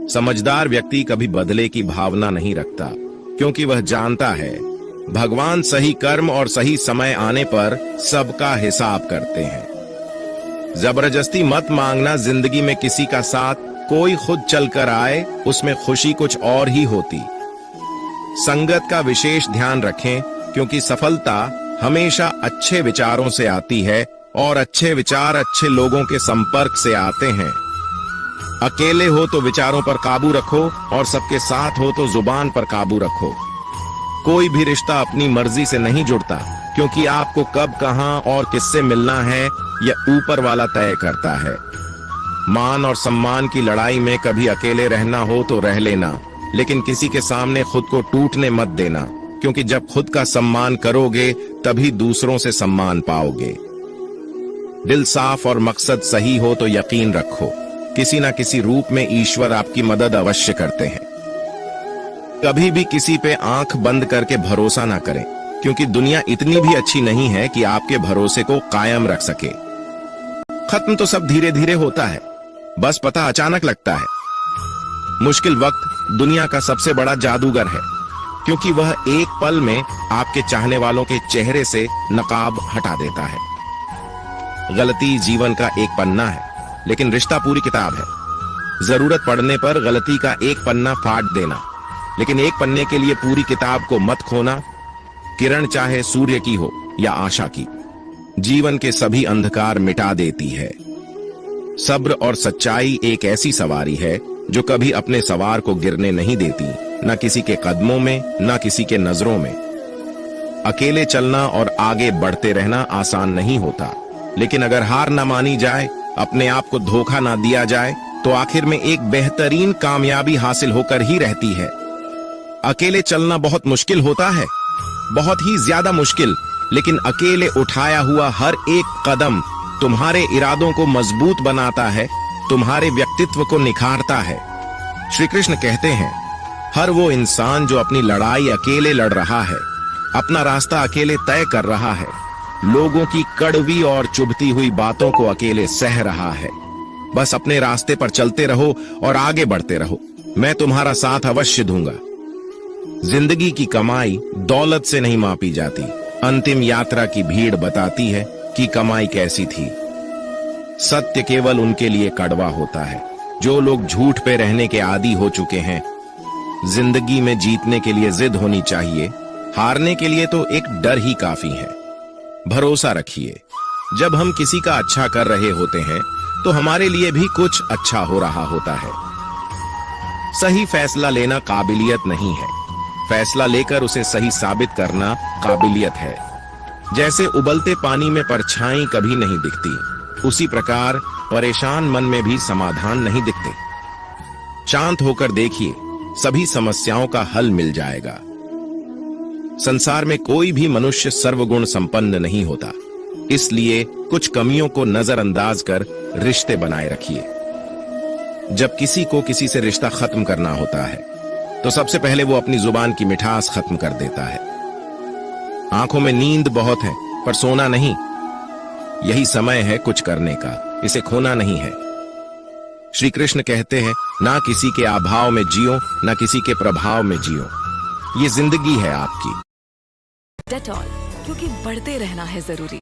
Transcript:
समझदार व्यक्ति कभी बदले की भावना नहीं रखता, क्योंकि वह जानता है भगवान सही कर्म और सही समय आने पर सबका हिसाब करते हैं। जबरदस्ती मत मांगना जिंदगी में किसी का साथ, कोई खुद चलकर आए उसमें खुशी कुछ और ही होती। संगत का विशेष ध्यान रखें, क्योंकि सफलता हमेशा अच्छे विचारों से आती है और अच्छे विचार अच्छे लोगों के संपर्क से आते हैं। अकेले हो तो विचारों पर काबू रखो और सबके साथ हो तो जुबान पर काबू रखो। कोई भी रिश्ता अपनी मर्जी से नहीं जुड़ता, क्योंकि आपको कब, कहां और किससे मिलना है यह ऊपर वाला तय करता है। मान और सम्मान की लड़ाई में कभी अकेले रहना हो तो रह लेना, लेकिन किसी के सामने खुद को टूटने मत देना, क्योंकि जब खुद का सम्मान करोगे तभी दूसरों से सम्मान पाओगे। दिल साफ और मकसद सही हो तो यकीन रखो, किसी ना किसी रूप में ईश्वर आपकी मदद अवश्य करते हैं। कभी भी किसी पे आंख बंद करके भरोसा ना करें, क्योंकि दुनिया इतनी भी अच्छी नहीं है कि आपके भरोसे को कायम रख सके। खत्म तो सब धीरे धीरे होता है, बस पता अचानक लगता है। मुश्किल वक्त दुनिया का सबसे बड़ा जादूगर है, क्योंकि वह एक पल में आपके चाहने वालों के चेहरे से नकाब हटा देता है। गलती जीवन का एक पन्ना है, लेकिन रिश्ता पूरी किताब है। जरूरत पड़ने पर गलती का एक पन्ना फाड़ देना, लेकिन एक पन्ने के लिए पूरी किताब को मत खोना। किरण चाहे सूर्य की हो या आशा की, जीवन के सभी अंधकार मिटा देती है। सब्र और सच्चाई एक ऐसी सवारी है जो कभी अपने सवार को गिरने नहीं देती, न किसी के कदमों में न किसी के नजरों में। अकेले चलना और आगे बढ़ते रहना आसान नहीं होता, लेकिन अगर हार न मानी जाए, अपने आप को धोखा ना दिया जाए, तो आखिर में एक बेहतरीन कामयाबी हासिल होकर ही रहती है। अकेले चलना बहुत मुश्किल होता है, बहुत ही ज्यादा मुश्किल, लेकिन अकेले उठाया हुआ हर एक कदम तुम्हारे इरादों को मजबूत बनाता है, तुम्हारे व्यक्तित्व को निखारता है। श्री कृष्ण कहते हैं, हर वो इंसान जो अपनी लड़ाई अकेले लड़ रहा है, अपना रास्ता अकेले तय कर रहा है, लोगों की कड़वी और चुभती हुई बातों को अकेले सह रहा है, बस अपने रास्ते पर चलते रहो और आगे बढ़ते रहो, मैं तुम्हारा साथ अवश्य दूंगा। जिंदगी की कमाई दौलत से नहीं मापी जाती, अंतिम यात्रा की भीड़ बताती है कि कमाई कैसी थी। सत्य केवल उनके लिए कड़वा होता है जो लोग झूठ पे रहने के आदी हो चुके हैं। जिंदगी में जीतने के लिए जिद होनी चाहिए, हारने के लिए तो एक डर ही काफी है। भरोसा रखिए, जब हम किसी का अच्छा कर रहे होते हैं तो हमारे लिए भी कुछ अच्छा हो रहा होता है। सही फैसला लेना काबिलियत नहीं है, फैसला लेकर उसे सही साबित करना काबिलियत है। जैसे उबलते पानी में परछाई कभी नहीं दिखती, उसी प्रकार परेशान मन में भी समाधान नहीं दिखते। शांत होकर देखिए, सभी समस्याओं का हल मिल जाएगा। संसार में कोई भी मनुष्य सर्वगुण संपन्न नहीं होता, इसलिए कुछ कमियों को नजरअंदाज कर रिश्ते बनाए रखिए। जब किसी को किसी से रिश्ता खत्म करना होता है तो सबसे पहले वो अपनी जुबान की मिठास खत्म कर देता है। आंखों में नींद बहुत है पर सोना नहीं। यही समय है कुछ करने का, इसे खोना नहीं है। श्री कृष्ण कहते हैं, ना किसी के अभाव में जियो, ना किसी के प्रभाव में जियो। ये जिंदगी है आपकी। डेटॉल, क्योंकि बढ़ते रहना है जरूरी।